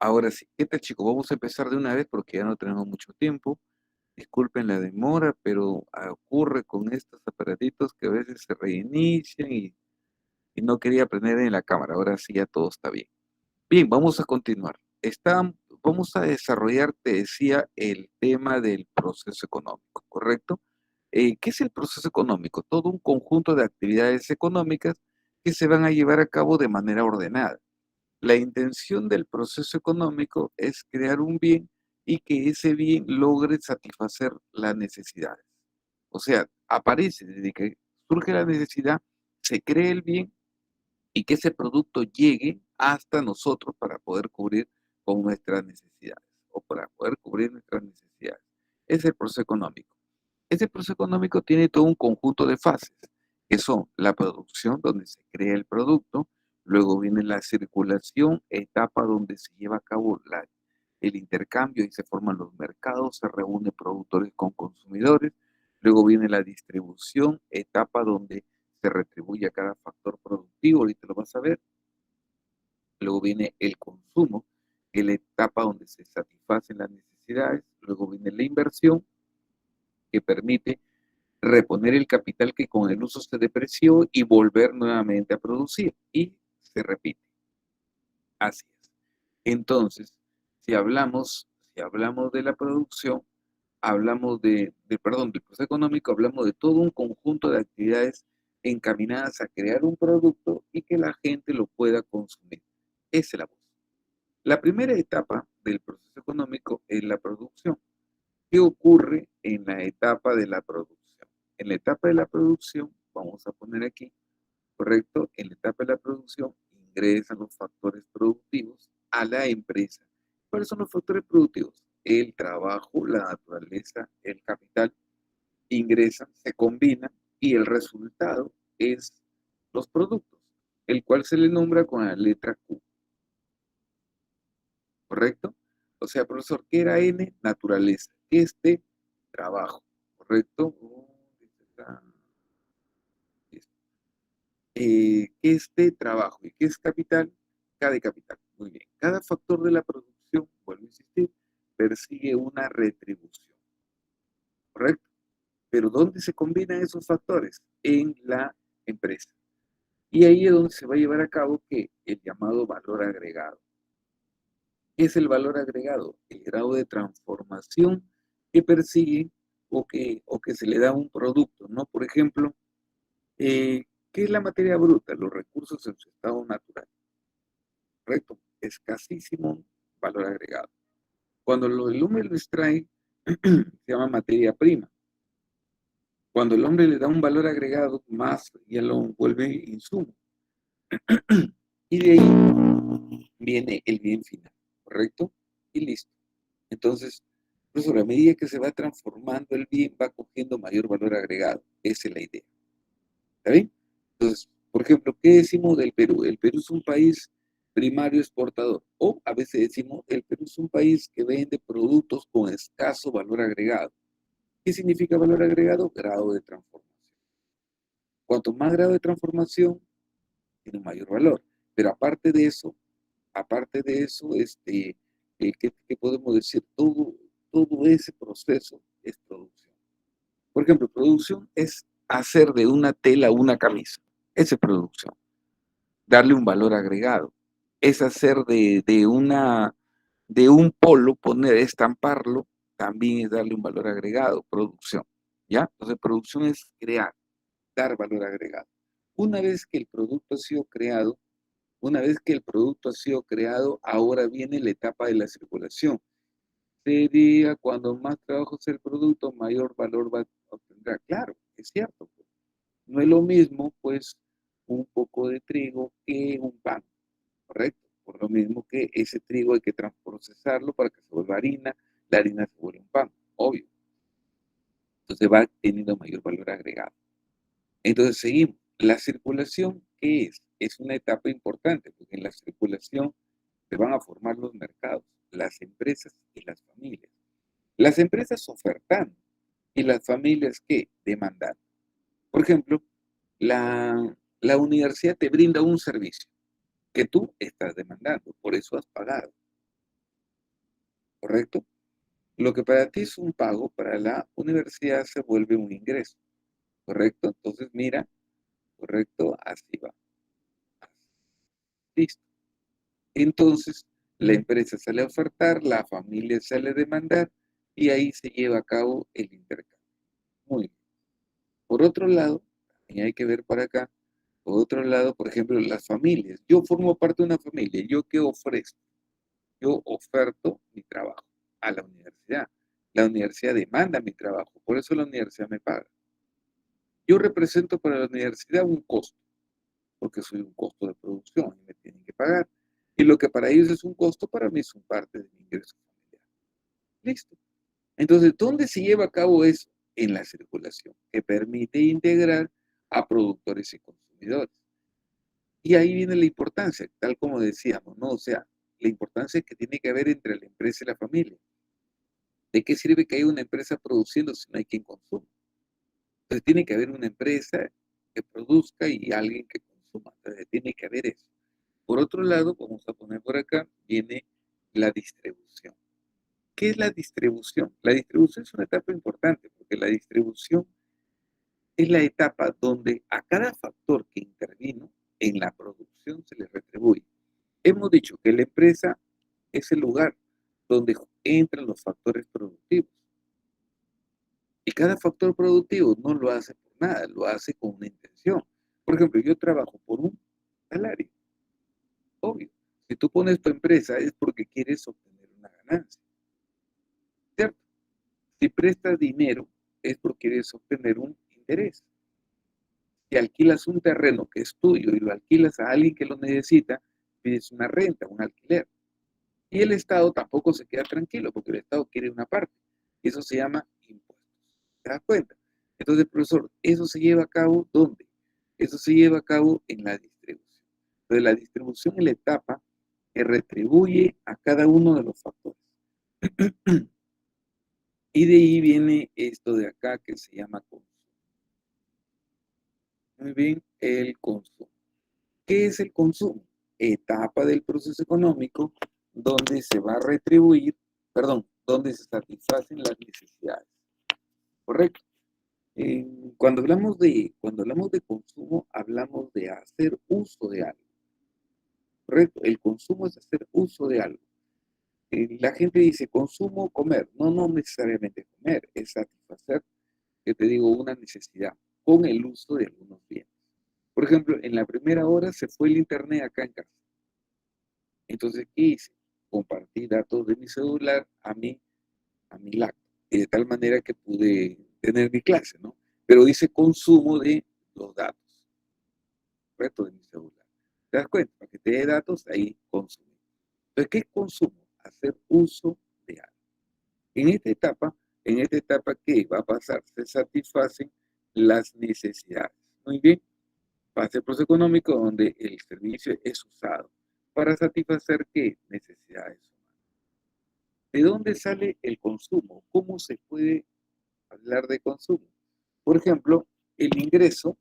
Ahora sí, ¿qué tal chicos? Vamos a empezar de una vez porque ya no tenemos mucho tiempo. Disculpen la demora, pero ocurre con estos aparatitos que a veces se reinician y no quería prender en la cámara. Ahora sí ya todo está bien. Bien, vamos a continuar. Vamos a desarrollar, te decía, el tema del proceso económico, ¿correcto? ¿Qué es el proceso económico? Todo un conjunto de actividades económicas que se van a llevar a cabo de manera ordenada. La intención del proceso económico es crear un bien y que ese bien logre satisfacer las necesidades. O sea, aparece desde que surge la necesidad, se crea el bien y que ese producto llegue hasta nosotros para poder cubrir con nuestras necesidades o para poder cubrir nuestras necesidades. Es el proceso económico. Ese proceso económico tiene todo un conjunto de fases, que son la producción, donde se crea el producto, luego viene la circulación, etapa donde se lleva a cabo el intercambio y se forman los mercados, se reúnen productores con consumidores, luego viene la distribución, etapa donde se retribuye a cada factor productivo, ahorita lo vas a ver, luego viene el consumo, que es la etapa donde se satisfacen las necesidades, luego viene la inversión, que permite reponer el capital que con el uso se depreció y volver nuevamente a producir. Y se repite. Así es. Entonces, si hablamos de la producción, hablamos perdón, del proceso económico, hablamos de todo un conjunto de actividades encaminadas a crear un producto y que la gente lo pueda consumir. Esa es la voz. La primera etapa del proceso económico es la producción. ¿Qué ocurre en la etapa de la producción? En la etapa de la producción, vamos a poner aquí, correcto, en la etapa de la producción ingresan los factores productivos a la empresa. ¿Cuáles son los factores productivos? El trabajo, la naturaleza, el capital, ingresan, se combinan y el resultado es los productos, el cual se le nombra con la letra Q, ¿correcto? O sea, profesor, ¿qué era N? Naturaleza. ¿Qué es T? Trabajo, ¿correcto? ¿Qué es T? Trabajo. ¿Y qué es capital? K de capital. Muy bien. Cada factor de la producción, vuelvo a insistir, persigue una retribución, ¿correcto? Pero ¿dónde se combinan esos factores? En la empresa. Y ahí es donde se va a llevar a cabo que el llamado valor agregado. ¿Qué es el valor agregado? El grado de transformación que persigue o que se le da a un producto, ¿no? Por ejemplo, ¿qué es la materia bruta? Los recursos en su estado natural, ¿correcto? Escasísimo valor agregado. Cuando el hombre lo extrae, se llama materia prima. Cuando el hombre le da un valor agregado más, ya lo vuelve insumo. Y de ahí viene el bien final, ¿correcto? Y listo. Entonces, profesor, a medida que se va transformando el bien, va cogiendo mayor valor agregado. Esa es la idea. ¿Está bien? Entonces, por ejemplo, ¿qué decimos del Perú? El Perú es un país primario exportador. O a veces decimos, el Perú es un país que vende productos con escaso valor agregado. ¿Qué significa valor agregado? Grado de transformación. Cuanto más grado de transformación, tiene un mayor valor. Pero aparte de eso, ¿qué podemos decir? Todo ese proceso es producción. Por ejemplo, producción es hacer de una tela una camisa. Esa es producción. Darle un valor agregado. Es hacer de un polo, estamparlo, también es darle un valor agregado, producción. ¿Ya? Entonces, producción es crear, dar valor agregado. Una vez que el producto ha sido creado, Una vez que el producto ha sido creado, ahora viene la etapa de la circulación. Sería cuando más trabajo sea el producto, mayor valor obtendrá. Claro, es cierto. Pues. No es lo mismo, pues, un poco de trigo que un pan, ¿correcto? Por lo mismo que ese trigo hay que procesarlo para que se vuelva harina, la harina se vuelve un pan, obvio. Entonces va teniendo mayor valor agregado. Entonces seguimos. La circulación, ¿qué es? Es una etapa importante, porque en la circulación se van a formar los mercados, las empresas y las familias. Las empresas ofertan y las familias ¿qué? Demandan. Por ejemplo, la universidad te brinda un servicio que tú estás demandando, por eso has pagado. ¿correcto? Lo que para ti es un pago, para la universidad se vuelve un ingreso, ¿correcto? Entonces, mira, ¿correcto? Así va. Listo. Entonces, la empresa sale a ofertar, la familia sale a demandar y ahí se lleva a cabo el intercambio. Muy bien. Por otro lado, también hay que ver para acá, por otro lado, por ejemplo, las familias. Yo formo parte de una familia. ¿Yo qué ofrezco? Yo oferto mi trabajo a la universidad. La universidad demanda mi trabajo, por eso la universidad me paga. Yo represento para la universidad un costo, porque soy un costo de producción y me tienen que pagar. Y lo que para ellos es un costo, para mí es un parte de mi ingreso familiar. Listo. Entonces, ¿dónde se lleva a cabo eso? En la circulación, que permite integrar a productores y consumidores. Y ahí viene la importancia, tal como decíamos, ¿no? O sea, la importancia que tiene que haber entre la empresa y la familia. ¿De qué sirve que haya una empresa produciendo si no hay quien consuma? Entonces tiene que haber una empresa que produzca y alguien que consuma. Entonces tiene que haber eso. Por otro lado, vamos a poner por acá, viene la distribución. ¿Qué es la distribución? La distribución es una etapa importante porque la distribución es la etapa donde a cada factor que intervino en la producción se le retribuye. Hemos dicho que la empresa es el lugar donde entran los factores productivos. Y cada factor productivo no lo hace por nada, lo hace con una intención. Por ejemplo, yo trabajo por un salario, obvio. Si tú pones tu empresa es porque quieres obtener una ganancia, ¿cierto? Si prestas dinero es porque quieres obtener un interés. Si alquilas un terreno que es tuyo y lo alquilas a alguien que lo necesita, pides una renta, un alquiler. Y el Estado tampoco se queda tranquilo porque el Estado quiere una parte. Eso se llama impuestos. ¿Te das cuenta? Entonces, profesor, ¿eso se lleva a cabo dónde? Eso se lleva a cabo en la distribución. Entonces, la distribución es la etapa que retribuye a cada uno de los factores. Y de ahí viene esto de acá que se llama consumo. Muy bien, el consumo. ¿Qué es el consumo? Etapa del proceso económico donde se va a retribuir, perdón, donde se satisfacen las necesidades. ¿Correcto? Cuando hablamos de consumo, hablamos de hacer uso de algo. ¿Correcto? El consumo es hacer uso de algo. La gente dice consumo, comer. No, no necesariamente comer, es satisfacer, que te digo, una necesidad con el uso de algunos bienes. Por ejemplo, en la primera hora se fue el internet acá en casa. Entonces, ¿qué hice? Compartí datos de mi celular a mi laptop, y de tal manera que pude tener mi clase, ¿no? Pero hice consumo de los datos, ¿correcto? De mi celular. ¿Te das cuenta? Para que te dé datos, ahí consumí. Entonces, ¿qué es consumo? Hacer uso de algo. En esta etapa, ¿qué va a pasar? Se satisfacen las necesidades. Muy bien. Pasa el proceso económico donde el servicio es usado para satisfacer qué necesidades humanas. ¿De dónde sale el consumo? ¿Cómo se puede hablar de consumo? Por ejemplo, el ingreso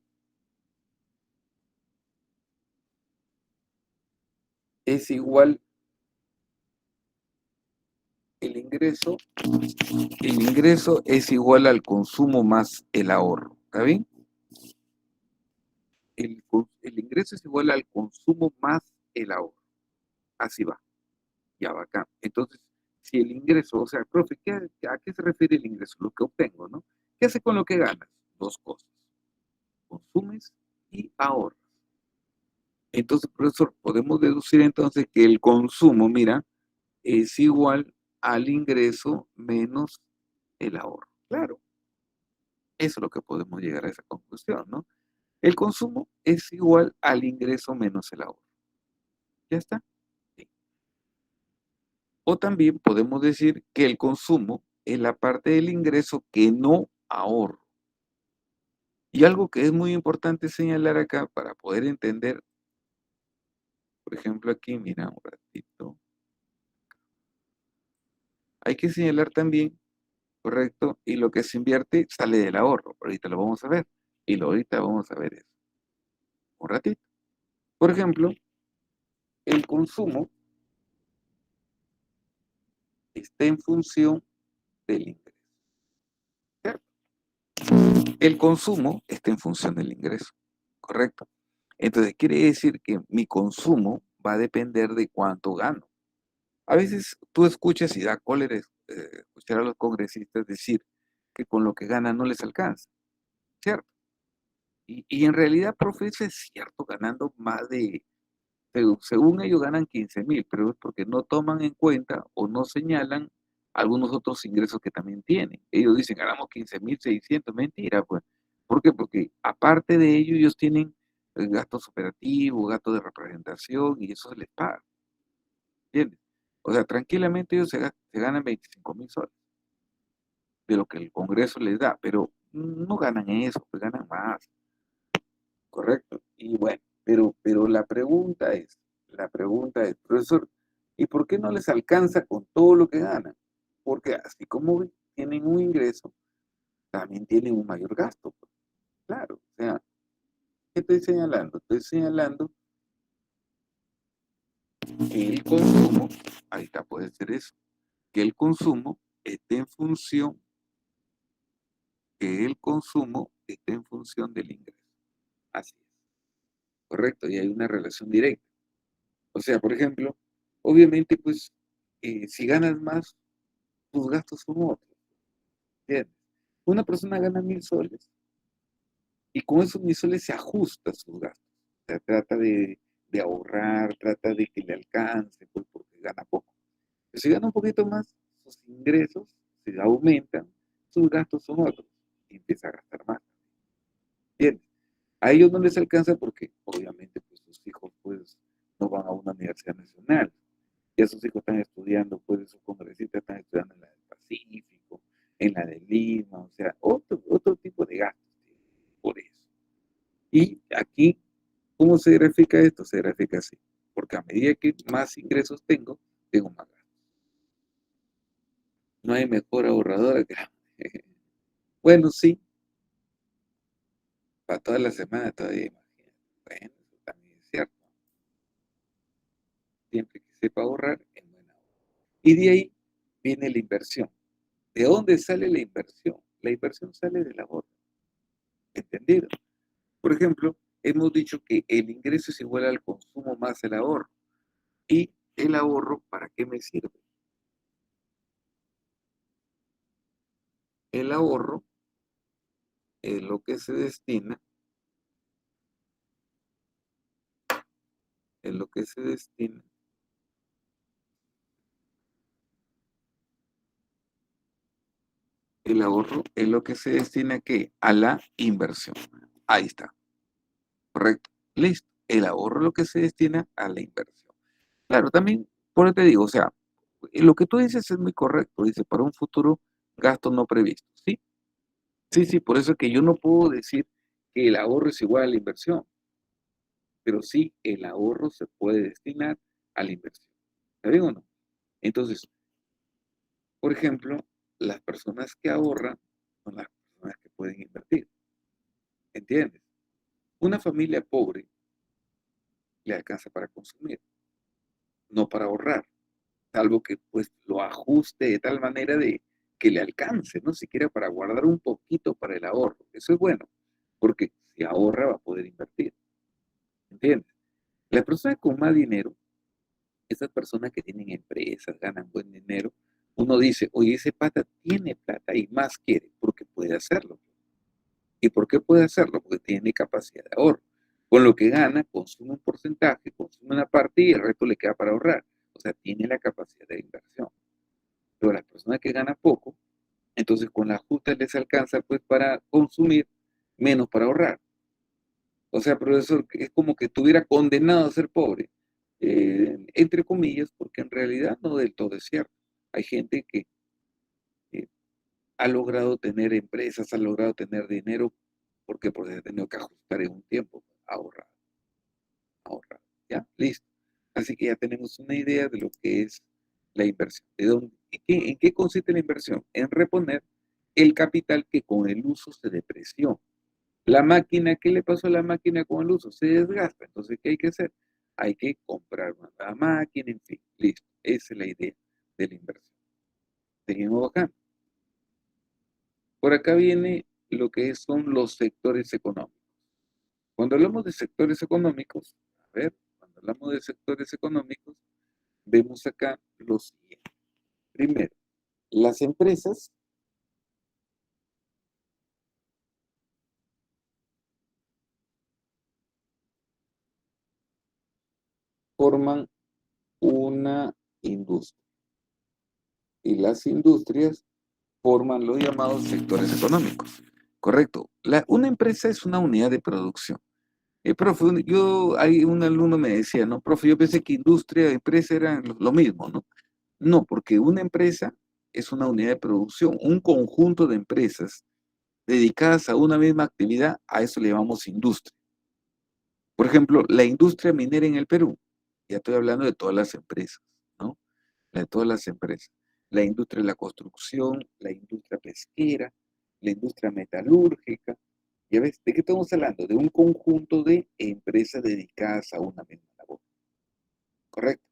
es igual, el ingreso, el ingreso es igual al consumo más el ahorro. ¿Está bien? El ingreso es igual al consumo más el ahorro. Así va, ya va acá. Entonces, si el ingreso, o sea, profe, ¿a qué se refiere el ingreso? Lo que obtengo, ¿no? ¿Qué hace con lo que ganas? Dos cosas, consumes y ahorras. Entonces, profesor, podemos deducir entonces que el consumo, mira, es igual al ingreso menos el ahorro. Claro, eso es lo que podemos llegar a esa conclusión, ¿no? El consumo es igual al ingreso menos el ahorro. ¿Ya está? Sí. O también podemos decir que el consumo es la parte del ingreso que no ahorro. Y algo que es muy importante señalar acá para poder entender, por ejemplo, aquí, mira un ratito, hay que señalar también, correcto, y lo que se invierte sale del ahorro. Ahorita lo vamos a ver. Y ahorita vamos a ver eso. Un ratito. Por ejemplo, el consumo está en función del ingreso, ¿cierto? El consumo está en función del ingreso, ¿correcto? Entonces quiere decir que mi consumo va a depender de cuánto gano. A veces tú escuchas y da cólera escuchar a los congresistas decir que con lo que ganan no les alcanza, ¿cierto? Y en realidad, profe, eso es cierto, ganando más según ellos ganan 15.000, pero es porque no toman en cuenta o no señalan algunos otros ingresos que también tienen. Ellos dicen, ganamos 15.600, mentira, pues. ¿Por qué? Porque aparte de ello, ellos tienen gastos operativos, gastos de representación y eso se les paga, ¿entiendes? O sea, tranquilamente ellos se ganan 25.000 soles de lo que el Congreso les da, pero no ganan eso, pues ganan más, ¿correcto? Y bueno, pero la pregunta es, profesor, ¿y por qué no les alcanza con todo lo que ganan? Porque así como tienen un ingreso, también tienen un mayor gasto, pues. Claro, o sea, ¿qué estoy señalando? Estoy señalando que el consumo, ahí está, puede ser eso, que el consumo esté en función, que el consumo esté en función del ingreso. Así es, correcto, y hay una relación directa. O sea, por ejemplo, obviamente, pues, si ganas más, tus gastos son otros, ¿entiendes? Una persona gana 1.000 soles y con esos 1.000 soles se ajusta sus gastos. O sea, trata de ahorrar, trata de que le alcance, pues porque gana poco. Pero si gana un poquito más, sus ingresos se aumentan, sus gastos son otros y empieza a gastar más, ¿entiendes? A ellos no les alcanza porque obviamente pues sus hijos pues no van a una universidad nacional. Ya sus hijos están estudiando, pues sus congresistas están estudiando en la del Pacífico, en la de Lima, o sea, otro tipo de gastos por eso. Y aquí, ¿cómo se grafica esto? Se grafica así, porque a medida que más ingresos tengo más gastos. No hay mejor ahorradora que... Bueno, sí, para toda la semana todavía, imagínate. Bueno, eso también es cierto. Siempre que sepa ahorrar, es buena. Y de ahí viene la inversión. ¿De dónde sale la inversión? La inversión sale del ahorro. ¿Entendido? Por ejemplo, hemos dicho que el ingreso es igual al consumo más el ahorro. ¿Y el ahorro para qué me sirve? El ahorro es lo que se destina, es lo que se destina, el ahorro es lo que se destina ¿qué? A la inversión. Ahí está, correcto. Listo. El ahorro es lo que se destina a la inversión. Claro, también, por eso te digo, o sea, lo que tú dices es muy correcto. Dice, para un futuro gasto no previsto. Sí, sí, sí, por eso es que yo no puedo decir que el ahorro es igual a la inversión, pero sí el ahorro se puede destinar a la inversión. ¿Está bien o no? Entonces, por ejemplo, las personas que ahorran son las personas que pueden invertir. ¿Entiendes? Una familia pobre le alcanza para consumir, no para ahorrar, salvo que pues lo ajuste de tal manera de que le alcance, ¿no? Siquiera para guardar un poquito para el ahorro. Eso es bueno, porque si ahorra va a poder invertir. ¿Entiendes? Las personas con más dinero, esas personas que tienen empresas, ganan buen dinero, uno dice, oye, ese pata tiene plata y más quiere, porque puede hacerlo. ¿Y por qué puede hacerlo? Porque tiene capacidad de ahorro. Con lo que gana, consume un porcentaje, consume una parte y el resto le queda para ahorrar. O sea, tiene la capacidad de inversión. Pero las personas que ganan poco, entonces con la justa les alcanza pues para consumir, menos para ahorrar. O sea, profesor, es como que estuviera condenado a ser pobre, entre comillas, porque en realidad no del todo es cierto. Hay gente que eh, ha logrado tener empresas, ha logrado tener dinero, porque ha tenido que ajustar en un tiempo, ahorrar, ahorrar. ¿Ya? Listo. Así que ya tenemos una idea de lo que es la inversión. ¿En qué consiste la inversión? En reponer el capital que con el uso se depreció. La máquina, ¿qué le pasó a la máquina con el uso? Se desgasta. Entonces, ¿qué hay que hacer? Hay que comprar una nueva máquina, en fin, listo. Esa es la idea de la inversión. Seguimos bajando. Por acá viene lo que son los sectores económicos. Cuando hablamos de sectores económicos, a ver, cuando hablamos de sectores económicos, vemos acá lo siguiente. Primero, las empresas forman una industria y las industrias forman los llamados sectores económicos. Correcto. Una empresa es una unidad de producción. Profe, hay un alumno me decía, no, profe, yo pensé que industria y empresa eran lo mismo, ¿no? No, porque una empresa es una unidad de producción, un conjunto de empresas dedicadas a una misma actividad, a eso le llamamos industria. Por ejemplo, la industria minera en el Perú, ya estoy hablando de todas las empresas, ¿no? De todas las empresas. La industria de la construcción, la industria pesquera, la industria metalúrgica. ¿Ya ves? ¿De qué estamos hablando? De un conjunto de empresas dedicadas a una misma labor. ¿Correcto?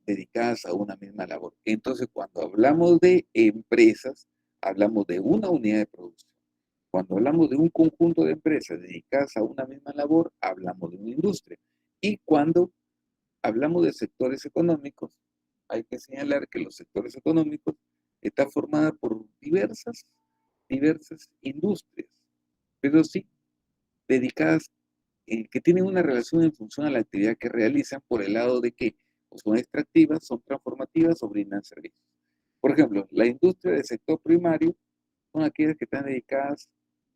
Dedicadas a una misma labor. Entonces, cuando hablamos de empresas, hablamos de una unidad de producción. Cuando hablamos de un conjunto de empresas dedicadas a una misma labor, hablamos de una industria. Y cuando hablamos de sectores económicos, hay que señalar que los sectores económicos están formados por diversas industrias, pero sí dedicadas, que tienen una relación en función a la actividad que realizan por el lado de que o son extractivas, son transformativas o brindan servicios. Por ejemplo, la industria del sector primario son aquellas que están dedicadas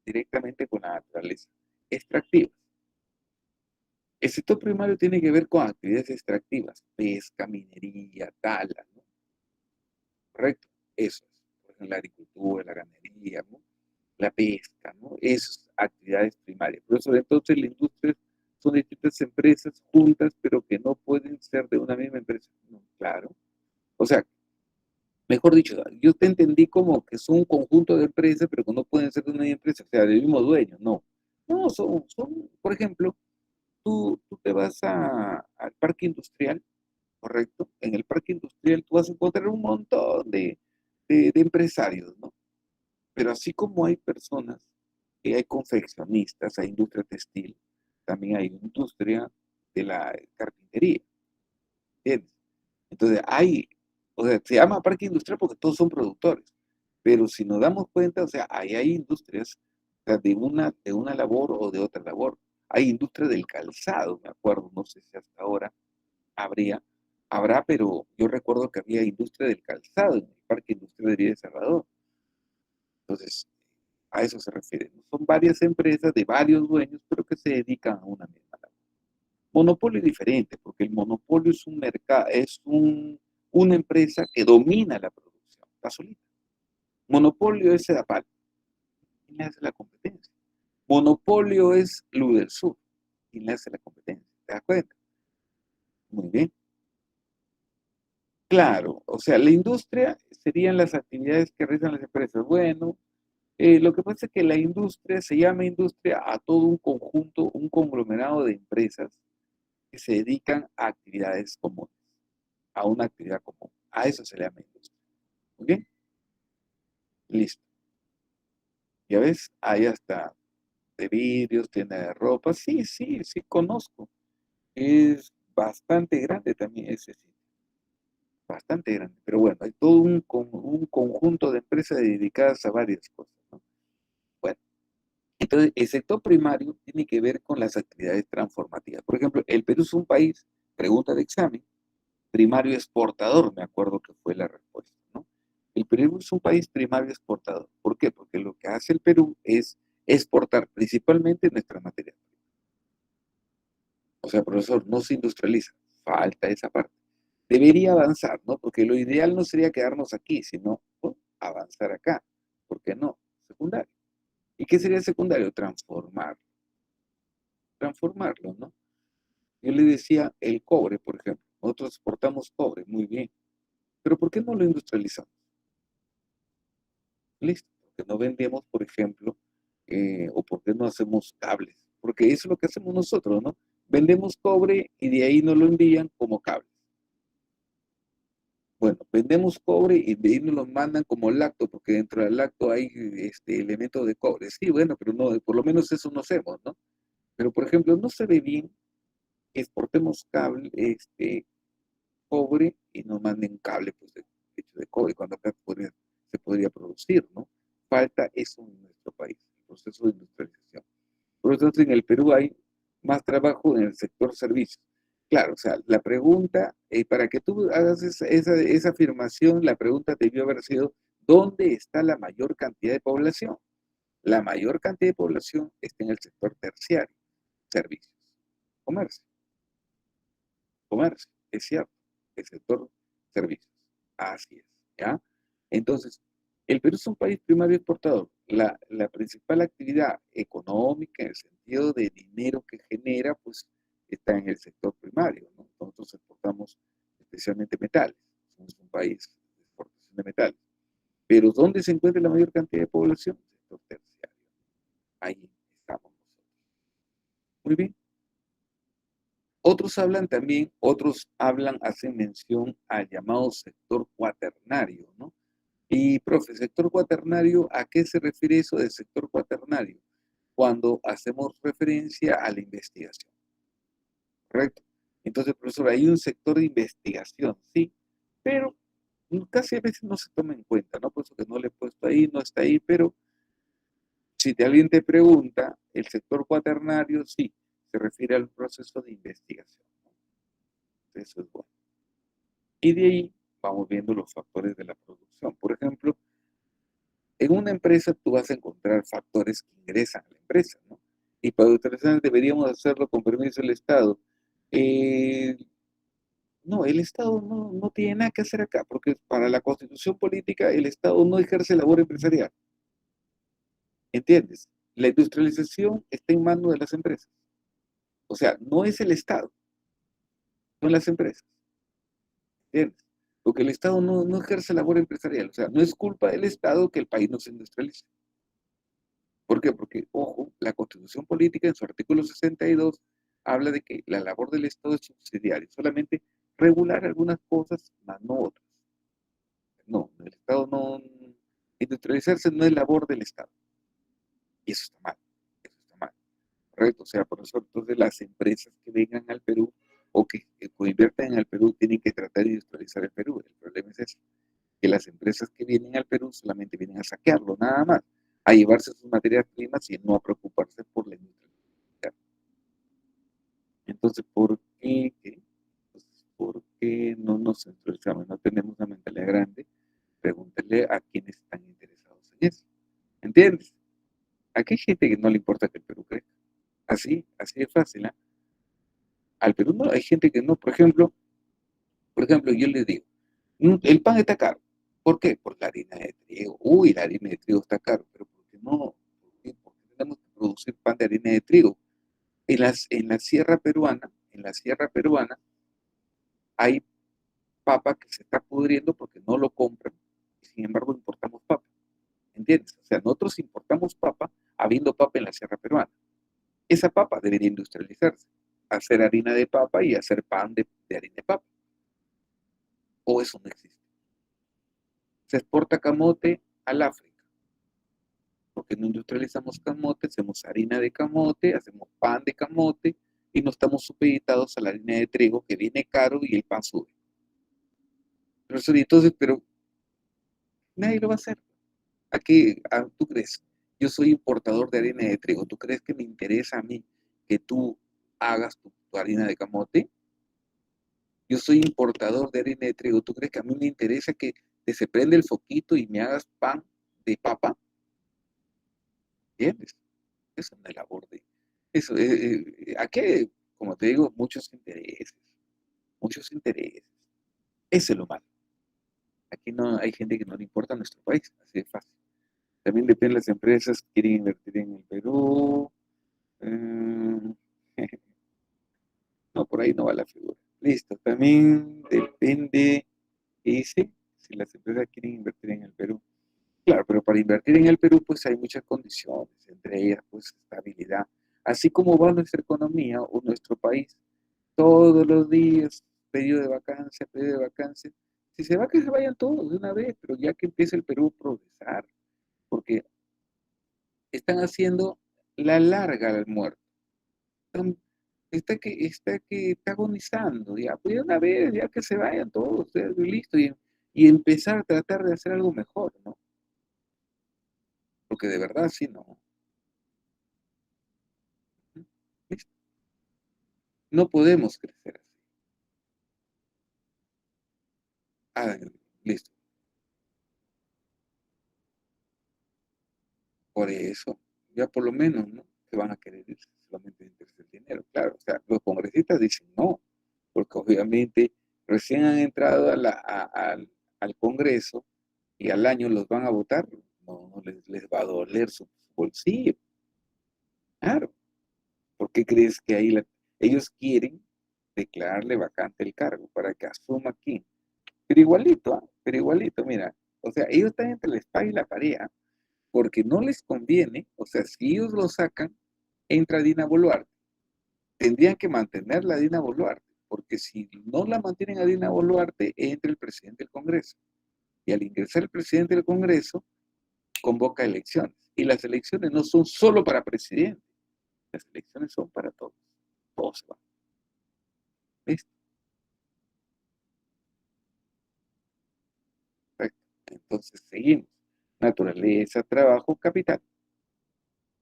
directamente con la naturaleza, extractivas. El sector primario tiene que ver con actividades extractivas, pesca, minería, tala, ¿no? ¿Correcto? Eso es. Por ejemplo, la agricultura, la ganadería, ¿no? La pesca, ¿no? Esas actividades primarias. Por eso entonces la industria son distintas empresas juntas, pero que no pueden ser de una misma empresa. No, claro. O sea, mejor dicho, yo te entendí como que son un conjunto de empresas, pero que no pueden ser de una misma empresa, o sea, del mismo dueño, no. No, por ejemplo, tú te vas al parque industrial, ¿correcto? En el parque industrial tú vas a encontrar un montón de empresarios, ¿no? Pero así como hay personas, hay confeccionistas, hay industria textil, también hay industria de la carpintería, ¿entiendes? Entonces o sea, se llama parque industrial porque todos son productores, pero si nos damos cuenta, o sea, ahí hay industrias, o sea, de una labor o de otra labor. Hay industria del calzado, me acuerdo, no sé si hasta ahora habría, habrá, pero yo recuerdo que había industria del calzado en el Parque Industrial de Río de Salvador. Entonces, a eso se refiere, ¿no? Son varias empresas de varios dueños, pero que se dedican a una misma labor. Monopolio es diferente, porque el monopolio es un mercado, una empresa que domina la producción, está solita. Monopolio es Sedapal, ¿quién le hace la competencia? Monopolio es Luz del Sur, ¿quién le hace la competencia? ¿Te das cuenta? Muy bien. Claro, o sea, la industria serían las actividades que realizan las empresas. Bueno, lo que pasa es que la industria se llama industria a todo un conjunto, un conglomerado de empresas que se dedican a actividades comunes, a una actividad común. A eso se le llama industria. ¿Muy bien? Listo. Ya ves, hay hasta de vidrios, tienda de ropa. Sí, sí, sí, conozco. Es bastante grande también ese sitio. Bastante grande. Pero bueno, hay todo un conjunto de empresas dedicadas a varias cosas, ¿no? Bueno, entonces el sector primario tiene que ver con las actividades transformativas. Por ejemplo, el Perú es un país, pregunta de examen, primario exportador, me acuerdo que fue la respuesta, ¿no? El Perú es un país primario exportador. ¿Por qué? Porque lo que hace el Perú es exportar principalmente nuestra materia. O sea, profesor, no se industrializa, falta esa parte. Debería avanzar, ¿no? Porque lo ideal no sería quedarnos aquí, sino avanzar acá. ¿Por qué no? Secundario. ¿Y qué sería secundario? Transformarlo, ¿no? Yo le decía el cobre, por ejemplo. Nosotros exportamos cobre, muy bien. Pero ¿por qué no lo industrializamos? Listo. Porque no vendemos, por ejemplo, o por qué no hacemos cables. Porque eso es lo que hacemos nosotros, ¿no? Vendemos cobre y de ahí nos lo envían como cables. Bueno, vendemos cobre y de ahí nos lo mandan como lacto, porque dentro del lacto hay elementos de cobre. Sí, bueno, pero no, por lo menos eso no hacemos, ¿no? Pero, por ejemplo, no se ve bien que exportemos cable, cobre y nos manden cable pues, hecho de cobre, cuando acá se podría producir, ¿no? Falta eso en nuestro país, el proceso de industrialización. Por lo tanto, en el Perú hay más trabajo en el sector servicios. Claro, o sea, la pregunta, para que tú hagas esa afirmación, la pregunta debió haber sido, ¿dónde está la mayor cantidad de población? La mayor cantidad de población está en el sector terciario, servicios, comercio, comercio, es cierto, el sector servicios, así es, ¿ya? Entonces, el Perú es un país primario exportador. La principal actividad económica, en el sentido de dinero que genera, pues está en el sector primario, ¿no? Nosotros exportamos especialmente metales, somos un país de exportación de metales. Pero ¿dónde se encuentra la mayor cantidad de población? El sector terciario. Ahí estamos nosotros. Muy bien. Otros hablan, hacen mención al llamado sector cuaternario, ¿no? Y, profe, sector cuaternario, ¿a qué se refiere eso de sector cuaternario? Cuando hacemos referencia a la investigación, ¿correcto? Entonces, profesor, hay un sector de investigación, sí, pero casi a veces no se toma en cuenta, ¿no? Por eso que no le he puesto ahí, no está ahí, pero si alguien te pregunta, el sector cuaternario, sí, se refiere al proceso de investigación, ¿no? Eso es bueno. Y de ahí vamos viendo los factores de la producción. Por ejemplo, en una empresa tú vas a encontrar factores que ingresan a la empresa, ¿no? Y para utilizar deberíamos hacerlo con permiso del Estado. Eh, no, el Estado no tiene nada que hacer acá, porque para la constitución política el Estado no ejerce labor empresarial, ¿entiendes? La industrialización está en manos de las empresas. O sea, no es el Estado, son las empresas, ¿entiendes? Porque el Estado no ejerce labor empresarial, o sea, no es culpa del Estado que el país no se industrialice. ¿Por qué? Porque, ojo, la Constitución Política en su artículo 62 habla de que la labor del Estado es subsidiaria, solamente regular algunas cosas, más no otras. No, el Estado no, industrializarse no es labor del Estado. Y eso está mal, eso está mal. Correcto, o sea, por eso entonces las empresas que vengan al Perú o que inviertan en el Perú tienen que tratar de industrializar el Perú. El problema es eso, que las empresas que vienen al Perú solamente vienen a saquearlo, nada más, a llevarse sus materias primas y no a preocuparse por la industria. Entonces, ¿por qué no nos centralizamos? No tenemos una mentalidad grande. Pregúntale a quienes están interesados en eso. ¿Entiendes? Aquí hay gente que no le importa que el Perú crezca. Así de fácil, ¿eh? Al Perú no, hay gente que no. Por ejemplo, yo les digo, el pan está caro. ¿Por qué? Por la harina de trigo. Uy, la harina de trigo está caro, pero ¿por qué no? ¿Por qué tenemos que producir pan de harina de trigo? En la sierra peruana hay papa que se está pudriendo porque no lo compran y sin embargo importamos papa. ¿Entiendes? O sea, nosotros importamos papa habiendo papa en la sierra peruana. Esa papa debería industrializarse, hacer harina de papa y hacer pan de harina de papa. O eso no existe. Se exporta camote al África, porque no industrializamos camote, hacemos harina de camote, hacemos pan de camote y no estamos supeditados a la harina de trigo que viene caro y el pan sube. Pero nadie lo va a hacer. ¿Tú crees? Yo soy importador de harina de trigo. ¿Tú crees que me interesa a mí que tú hagas tu harina de camote? Yo soy importador de harina de trigo. ¿Tú crees que a mí me interesa que te se prende el foquito y me hagas pan de papa? ¿Entiendes? Eso es una labor de... Eso, aquí, como te digo, muchos intereses. Muchos intereses. Eso es lo malo. Aquí no hay gente que no le importa a nuestro país. Así de fácil. También depende de las empresas que quieren invertir en el Perú. Mm, no, por ahí no va la figura. Listo. También depende, dice, si las empresas quieren invertir en el Perú. Claro, pero para invertir en el Perú, pues hay muchas condiciones, entre ellas, pues, estabilidad. Así como va nuestra economía o nuestro país, todos los días, pedido de vacancia, Si se va, que se vayan todos de una vez, pero ya que empiece el Perú a progresar, porque están haciendo la larga al muerto. Están- está agonizando, ya, pues de una vez, ya que se vayan todos, ya, listo, y empezar a tratar de hacer algo mejor, ¿no? Porque de verdad, sí, no. Listo. No podemos crecer así. Ah, listo. Por eso, ya por lo menos, ¿no? Se van a querer ir, solamente les interesa el dinero. Claro, o sea, los congresistas dicen no, porque obviamente recién han entrado al Congreso y al año los van a votar, no, no les va a doler su bolsillo. Claro, ¿por qué crees que ahí ellos quieren declararle vacante el cargo para que asuma quién? Pero igualito, mira, o sea, ellos están entre la espada y la pared, ¿ah? Porque no les conviene, o sea, si ellos lo sacan, entra Dina Boluarte. Tendrían que mantenerla a Dina Boluarte, porque si no la mantienen a Dina Boluarte, entra el presidente del Congreso. Y al ingresar el presidente del Congreso, convoca elecciones. Y las elecciones no son solo para presidente, las elecciones son para todos. Todos van. ¿Listo? Perfecto. Entonces seguimos. Naturaleza, trabajo, capital.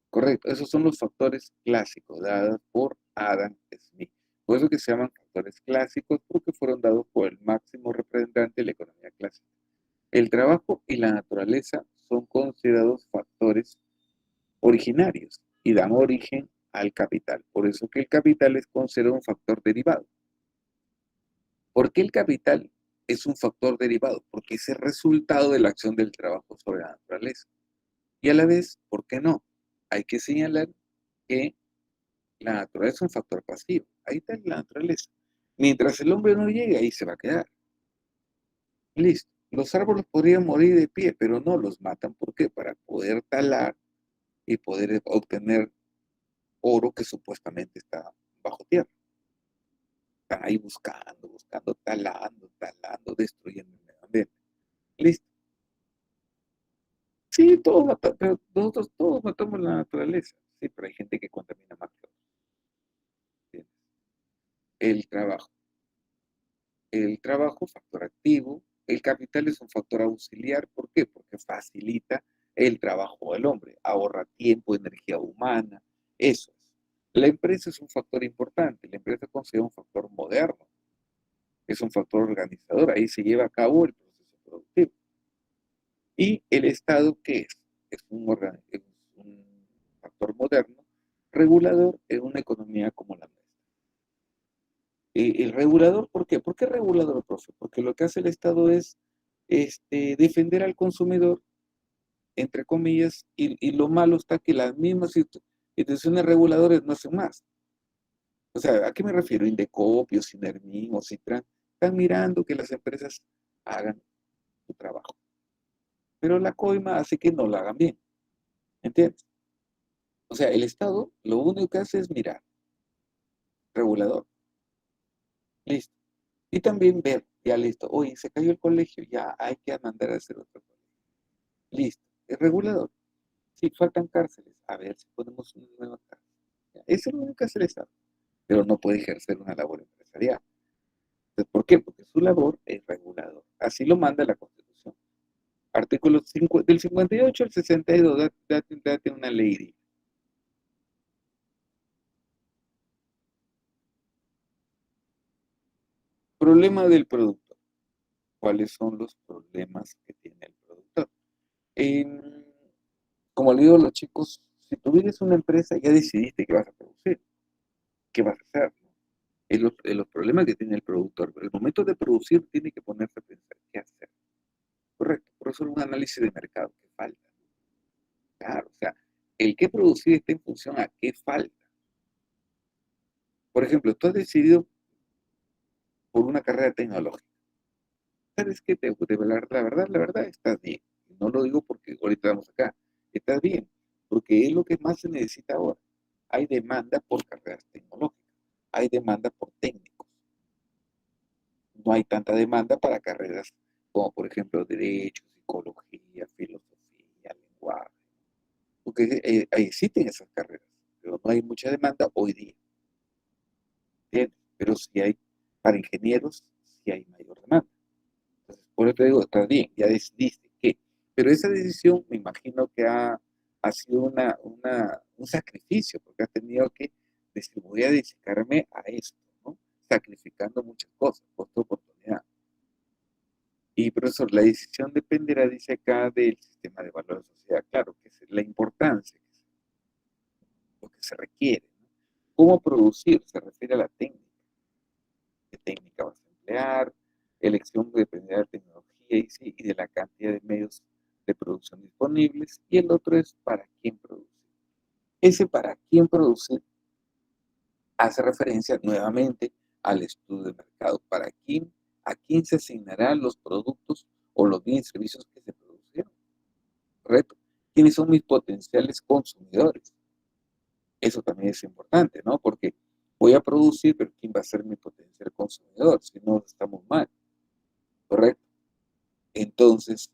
Correcto, esos son los factores clásicos dados por Adam Smith. Por eso que se llaman factores clásicos, porque fueron dados por el máximo representante de la economía clásica. El trabajo y la naturaleza son considerados factores originarios y dan origen al capital. Por eso que el capital es considerado un factor derivado. ¿Por qué el capital es un factor derivado? Porque es el resultado de la acción del trabajo sobre la naturaleza. Y a la vez, ¿por qué no? Hay que señalar que la naturaleza es un factor pasivo. Ahí está la naturaleza. Mientras el hombre no llegue, ahí se va a quedar. Listo. Los árboles podrían morir de pie, pero no los matan. ¿Por qué? Para poder talar y poder obtener oro que supuestamente está bajo tierra. Están ahí buscando, talando, destruyendo el medio ambiente. Listo. Sí, todos matamos, pero nosotros todos matamos la naturaleza. Sí, pero hay gente que contamina más que otros. El trabajo. El trabajo, factor activo. El capital es un factor auxiliar. ¿Por qué? Porque facilita el trabajo del hombre, ahorra tiempo, energía humana. Eso es. La empresa es un factor importante. La empresa considera un factor moderno. Es un factor organizador. Ahí se lleva a cabo el proceso productivo. ¿Y el Estado qué es? Es un factor moderno, regulador en una economía como la nuestra. El regulador, ¿por qué? ¿Por qué regulador, profe? Porque lo que hace el Estado es defender al consumidor, entre comillas, y lo malo está que las mismas instituciones reguladoras no hacen más. O sea, ¿a qué me refiero? Indecopio, Sinermin o Citran, están mirando que las empresas hagan su trabajo. Pero la coima hace que no lo hagan bien, ¿entiendes? O sea, el Estado lo único que hace es mirar, regulador, listo. Y también ver, ya listo, oye, se cayó el colegio, ya hay que mandar a hacer otro colegio. Listo, el regulador. Sí, faltan cárceles, a ver si ponemos una nueva cárcel. Ya, eso es lo único que hace el Estado, pero no puede ejercer una labor empresarial. Entonces, ¿por qué? Porque su labor es regulador. Así lo manda la Constitución. Artículos del 58 al 62, date una ley. Problema del productor. ¿Cuáles son los problemas que tiene el productor? Em, Como le digo a los chicos, si tuvieras una empresa, ya decidiste qué vas a producir, qué vas a hacer, ¿no? Es los problemas que tiene el productor. Pero el momento de producir tiene que ponerse a pensar qué hacer. Correcto. Por eso es un análisis de mercado que falta. Claro, o sea, el qué producir está en función a qué falta. Por ejemplo, tú has decidido por una carrera tecnológica. ¿Sabes qué? La verdad, estás bien. No lo digo porque ahorita vamos acá. Estás bien, porque es lo que más se necesita ahora. Hay demanda por carreras tecnológicas, hay demanda por técnicos. No hay tanta demanda para carreras como por ejemplo derecho, psicología, filosofía, lenguaje, porque existen esas carreras, pero no hay mucha demanda hoy día, ¿entiendes? Pero sí hay, para ingenieros, sí hay mayor demanda. Entonces, por eso te digo, está bien, ya decidiste qué. Pero esa decisión me imagino que ha sido un sacrificio, porque has tenido que decir, voy a dedicarme a esto, ¿no? Sacrificando muchas cosas, costo oportunidad. Y profesor, la decisión dependerá, dice acá, del sistema de valores de sociedad. Claro, que es la importancia, lo que se requiere, ¿no? ¿Cómo producir? Se refiere a la técnica. ¿Qué técnica vas a emplear? Elección dependerá de la tecnología y, sí, y de la cantidad de medios de producción disponibles. Y el otro es para quién producir. Ese para quién producir hace referencia nuevamente al estudio de mercado. ¿Para quién? ¿A quién se asignarán los productos o los bienes y servicios que se producieron? ¿Correcto? ¿Quiénes son mis potenciales consumidores? Eso también es importante, ¿no? Porque voy a producir, pero ¿quién va a ser mi potencial consumidor? Si no, estamos mal, ¿correcto? Entonces,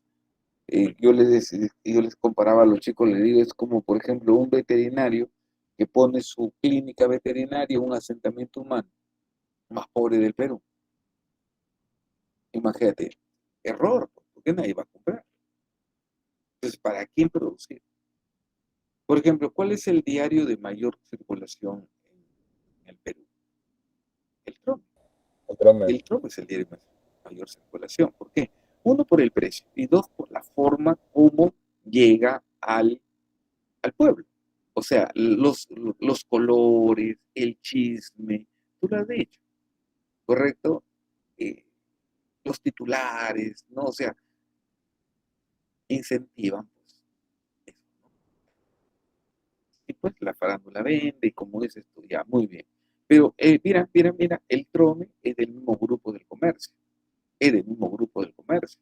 yo les comparaba a los chicos, les digo, es como, por ejemplo, un veterinario que pone su clínica veterinaria en un asentamiento humano más pobre del Perú. Imagínate, error, porque nadie va a comprar. Entonces, ¿para quién producir? Por ejemplo, ¿cuál es el diario de mayor circulación en el Perú? El Trome. Otra. El Trome es el diario de mayor circulación. ¿Por qué? Uno, por el precio y dos, por la forma como llega al pueblo. O sea, los colores, el chisme, tú lo has dicho, ¿correcto? Eh, los titulares, ¿no? O sea, incentivan, pues, eso, ¿no? Y pues la farándula vende, y como dices tú, ya, muy bien. Pero mira, el Trome es del mismo grupo del comercio, es del mismo grupo del comercio,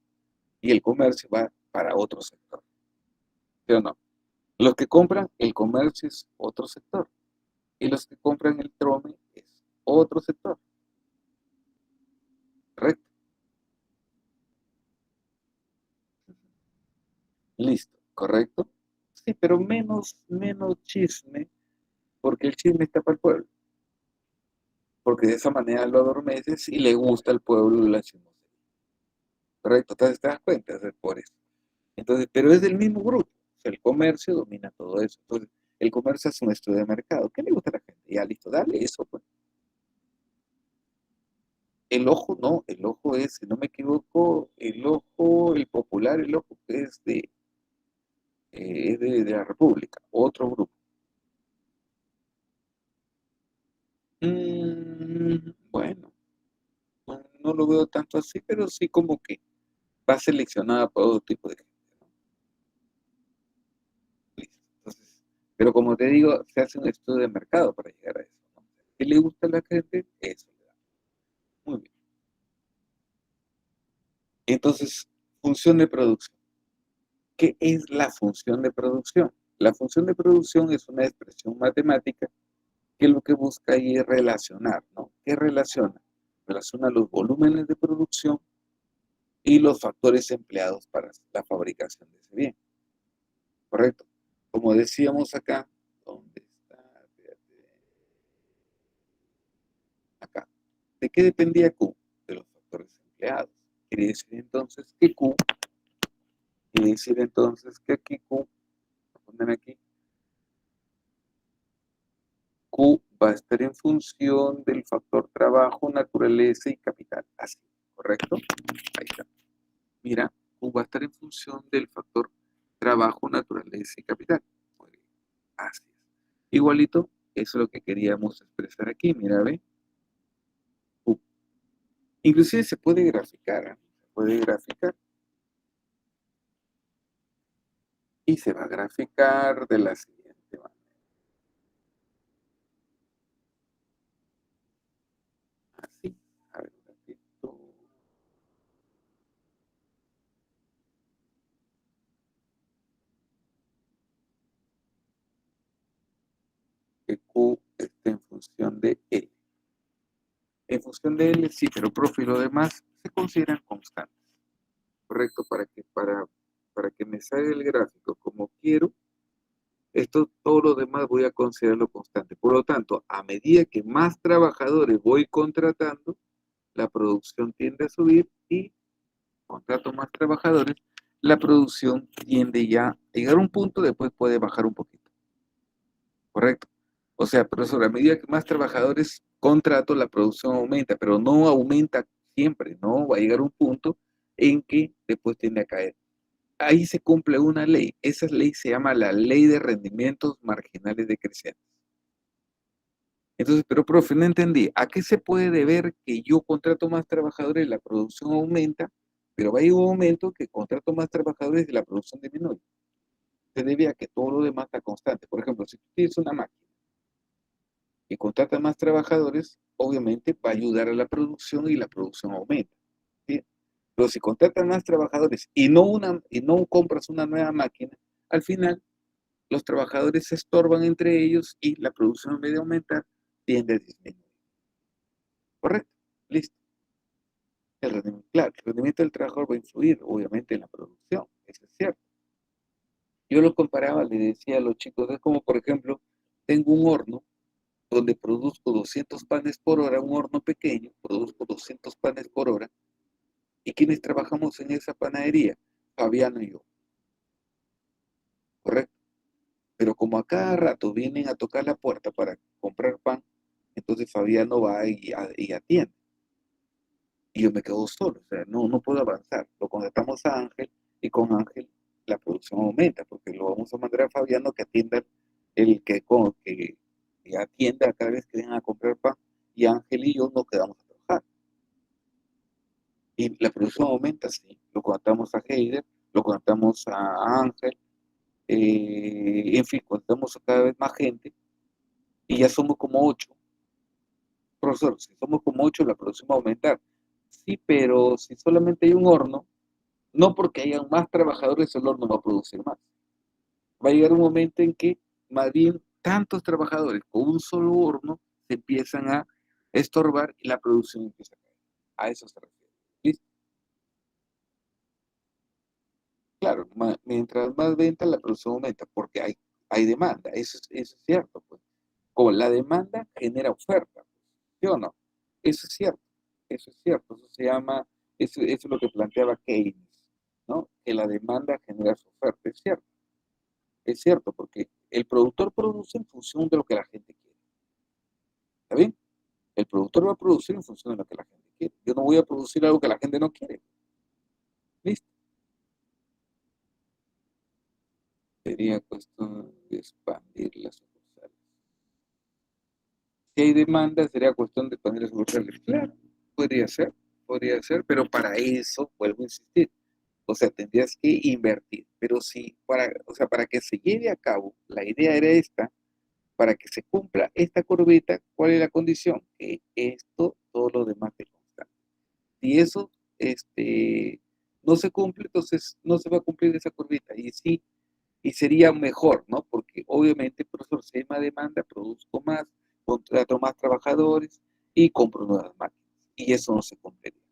y el comercio va para otro sector, ¿sí o no? Los que compran el comercio es otro sector, y los que compran el Trome es otro sector, ¿correcto? Listo, ¿correcto? Sí, pero menos chisme, porque el chisme está para el pueblo, porque de esa manera lo adormeces y le gusta al pueblo la chismosería, ¿correcto? Entonces te das cuenta, es por eso. Entonces, pero es del mismo grupo, o sea, el comercio domina todo eso. Entonces, el comercio es un estudio de mercado. ¿Qué le gusta a la gente? Ya, listo, dale eso, pues. El ojo no, el ojo es, si no me equivoco, el ojo, el popular, el ojo que es de la República, otro grupo. Bueno, no lo veo tanto así, pero sí como que va seleccionada por todo tipo de gente, ¿no? Listo. Entonces, pero como te digo, se hace un estudio de mercado para llegar a eso, ¿no? ¿Qué le gusta a la gente? Eso le da. Muy bien. Entonces, función de producción. ¿Qué es la función de producción? La función de producción es una expresión matemática que lo que busca ahí es relacionar, ¿no? ¿Qué relaciona? Relaciona los volúmenes de producción y los factores empleados para la fabricación de ese bien, ¿correcto? Como decíamos acá, ¿dónde está? Espérate, acá. ¿De qué dependía Q? De los factores empleados. Quiere decir entonces que Q, quiere decir entonces que aquí Q, voy a poner aquí, Q va a estar en función del factor trabajo, naturaleza y capital. Así, ¿correcto? Ahí está. Mira, Q va a estar en función del factor trabajo, naturaleza y capital. Muy bien. Así es. Igualito, eso es lo que queríamos expresar aquí. Mira, ve. Q. Inclusive se puede graficar, ¿eh? Se puede graficar y se va a graficar de la siguiente manera. Así. A ver, un ratito. Que Q esté en función de L. En función de L, sí, pero profe, lo demás se consideran constantes. ¿correcto? Para que me salga el gráfico como quiero, esto, todo lo demás voy a considerarlo constante. Por lo tanto, a medida que más trabajadores voy contratando, la producción tiende a subir y contrato más trabajadores, la producción tiende ya a llegar a un punto, después puede bajar un poquito, ¿correcto? O sea, profesor, a medida que más trabajadores contrato, la producción aumenta, pero no aumenta siempre, ¿no? Va a llegar un punto en que después tiende a caer. Ahí se cumple una ley. Esa ley se llama la ley de rendimientos marginales decrecientes. Entonces, pero profe, no entendí. ¿A qué se puede deber que yo contrato más trabajadores y la producción aumenta, pero va a llegar un momento que contrato más trabajadores y la producción disminuye? Se debe a que todo lo demás está constante. Por ejemplo, si tú tienes una máquina y contrata más trabajadores, obviamente va a ayudar a la producción y la producción aumenta. ¿Sí? Pero si contratas más trabajadores y no compras una nueva máquina, al final los trabajadores se estorban entre ellos y la producción en vez de aumentar tiende a disminuir. ¿Correcto? Listo. Claro, el rendimiento del trabajador va a influir, obviamente, en la producción, eso es cierto. Yo lo comparaba, le decía a los chicos, es como, por ejemplo, tengo un horno donde produzco 200 panes por hora, un horno pequeño, produzco 200 panes por hora, y quienes trabajamos en esa panadería, Fabiano y yo, ¿correcto? Pero como a cada rato vienen a tocar la puerta para comprar pan, entonces Fabiano va y atiende. Y yo me quedo solo, o sea, no puedo avanzar. Lo contratamos a Ángel y con Ángel la producción aumenta, porque lo vamos a mandar a Fabiano que atienda que atienda cada vez que vengan a comprar pan, y Ángel y yo nos quedamos a trabajar. Y la producción aumenta, sí. Lo contratamos a Heider, lo contratamos a Ángel, en fin, contratamos a cada vez más gente y ya somos como 8. Profesor, si somos como 8, la producción va a aumentar. Sí, pero si solamente hay un horno, no porque hayan más trabajadores, el horno va a producir más. Va a llegar un momento en que, más bien, tantos trabajadores con un solo horno se empiezan a estorbar y la producción empieza a caer. A eso se refiere. ¿Listo? Claro, mientras más venta, la producción aumenta, porque hay demanda. Eso es cierto, pues. Como la demanda genera oferta, pues, ¿sí o no? Eso es cierto, eso es cierto. Eso se llama, eso es lo que planteaba Keynes, ¿no? Que la demanda genera su oferta, es cierto, porque el productor produce en función de lo que la gente quiere. ¿Está bien? El productor va a producir en función de lo que la gente quiere. Yo no voy a producir algo que la gente no quiere. Listo. Sería cuestión de expandir las sucursales. Si hay demanda, sería cuestión de expandir las sucursales. Claro, podría ser, pero para eso, vuelvo a insistir, o sea, tendrías que invertir. Pero si, o sea, para que se lleve a cabo, la idea era esta, para que se cumpla esta curvita, ¿cuál es la condición? Que esto, todo lo demás te consta. Si eso no se cumple, entonces no se va a cumplir esa curvita. Y sí, y sería mejor, ¿no? Porque obviamente, profesor, si hay más demanda, produzco más, contrato más trabajadores y compro nuevas máquinas. Y eso no se cumpliría.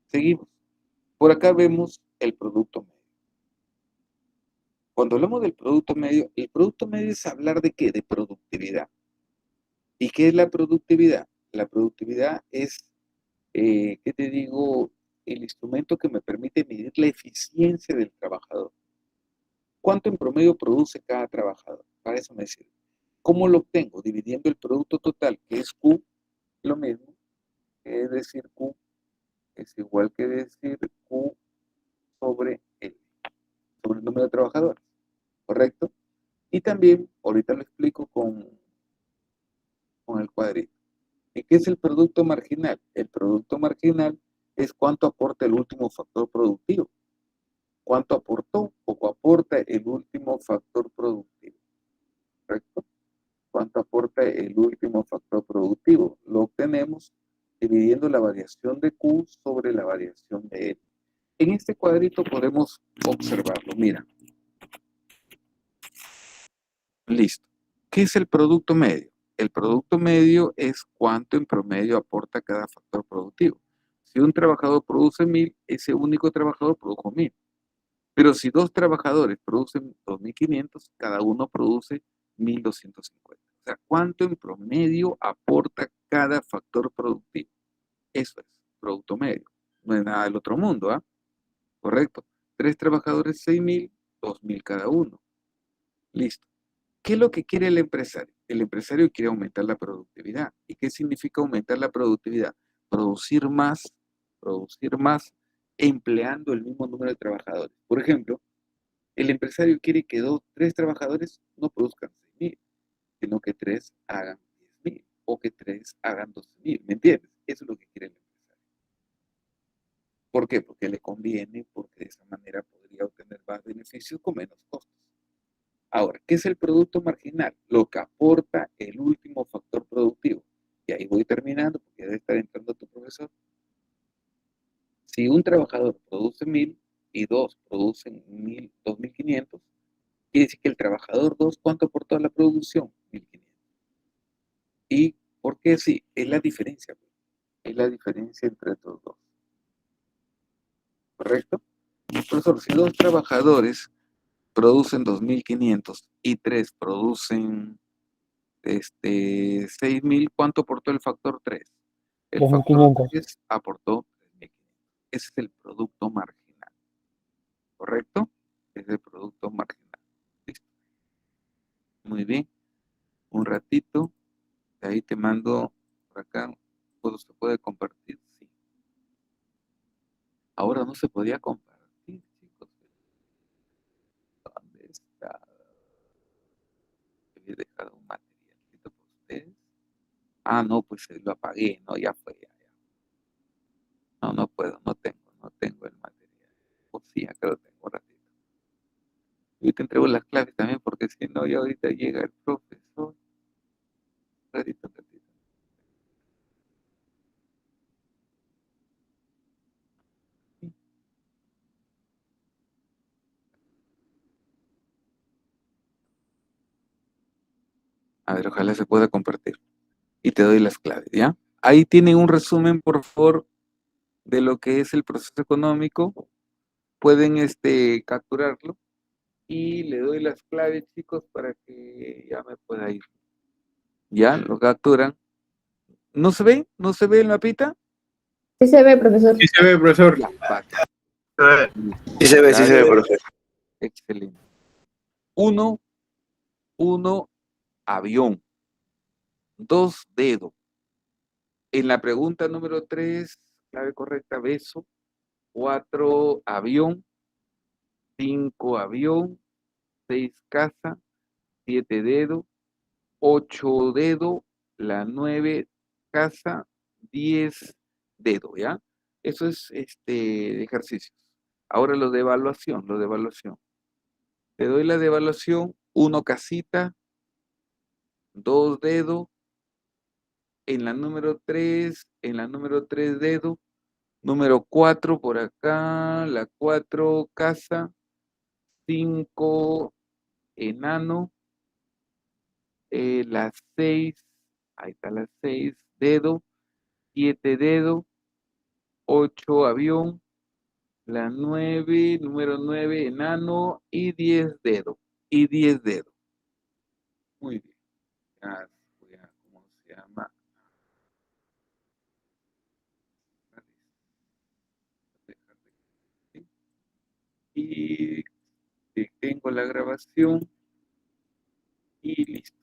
Seguimos. Por acá vemos el producto medio. Cuando hablamos del producto medio, el producto medio es hablar de qué? De productividad. ¿Y qué es la productividad? La productividad es, ¿qué te digo? El instrumento que me permite medir la eficiencia del trabajador. ¿Cuánto en promedio produce cada trabajador? Para eso me sirve. ¿Cómo lo obtengo? Dividiendo el producto total, que es Q, lo mismo, que es decir Q, es igual que decir Q sobre L, sobre el número de trabajadores, ¿correcto? Y también, ahorita lo explico con el cuadrito. ¿Y qué es el producto marginal? El producto marginal es cuánto aporta el último factor productivo. ¿Cuánto aportó o aporta el último factor productivo? ¿Correcto? ¿Cuánto aporta el último factor productivo? Lo obtenemos dividiendo la variación de Q sobre la variación de L. En este cuadrito podemos observarlo. Mira, listo. ¿Qué es el producto medio? El producto medio es cuánto en promedio aporta cada factor productivo. Si un trabajador produce 1000, ese único trabajador produjo 1000. Pero si dos trabajadores producen 2500, cada uno produce 1250. O sea, ¿cuánto en promedio aporta cada factor productivo? Eso es, producto medio. No es nada del otro mundo, ¿ah? Correcto. Tres trabajadores, 6000, 2000 cada uno. Listo. ¿Qué es lo que quiere el empresario? El empresario quiere aumentar la productividad. ¿Y qué significa aumentar la productividad? Producir más empleando el mismo número de trabajadores. Por ejemplo, el empresario quiere que tres trabajadores no produzcan 6000, sino que tres hagan 10.000 o que tres hagan 12.000. ¿Me entiendes? Eso es lo que quiere el empresario. ¿Por qué? Porque le conviene, porque de esa manera podría obtener más beneficios con menos costos. Ahora, ¿qué es el producto marginal? Lo que aporta el último factor productivo. Y ahí voy terminando, porque debe estar entrando tu profesor. Si un trabajador produce 1000 y dos producen 2500, quiere decir que el trabajador 2, ¿cuánto aportó a la producción? 1500. ¿Y por qué sí? Es la diferencia, pues. Es la diferencia entre estos dos. ¿Correcto? Profesor, si dos trabajadores producen 2500 y tres producen 6000, ¿cuánto aportó el factor 3? El factor 3.500. 3 aportó 3500. Ese es el producto marginal, ¿correcto? Es el producto marginal. Listo. Muy bien. Un ratito. De ahí te mando por acá. ¿Todo se puede compartir? Sí. Ahora no se podía compartir, chicos. ¿Dónde está? Había dejado un materialito para ustedes. Ah, no, pues lo apagué, no, ya fue, ya. No, no puedo, no tengo el material. O sí, acá lo tengo un ratito. Y te entrego las claves también, porque si no, ya ahorita llega el profesor. Ratito, ratito. A ver, ojalá se pueda compartir. Y te doy las claves, ¿ya? Ahí tienen un resumen, por favor, de lo que es el proceso económico. Pueden capturarlo y le doy las claves, chicos, para que ya me pueda ir. ¿Ya? Lo capturan. ¿No se ve? ¿No se ve el mapita? Sí se ve, profesor. Sí se ve, profesor. Ya, bacán. Sí se ve, profe. Excelente. Uno, avión. Dos, dedo. En la pregunta número 3, clave correcta, beso. 4, avión. 5, avión. 6, casa. 7, dedo. 8, dedo. La 9, casa. 10, dedo, ¿ya? Eso es de ejercicios. Ahora lo de evaluación, Te doy la de evaluación, 1, casita. 2, dedo. En la número 3, dedo. Número 4 por acá, la 4, casa. 5, enano. La 6, ahí está la 6, dedo. 7, dedo. 8, avión. La 9, número 9, enano. Y 10, dedo. Muy bien. Ya voy a, ¿cómo se llama? Y tengo la grabación y listo.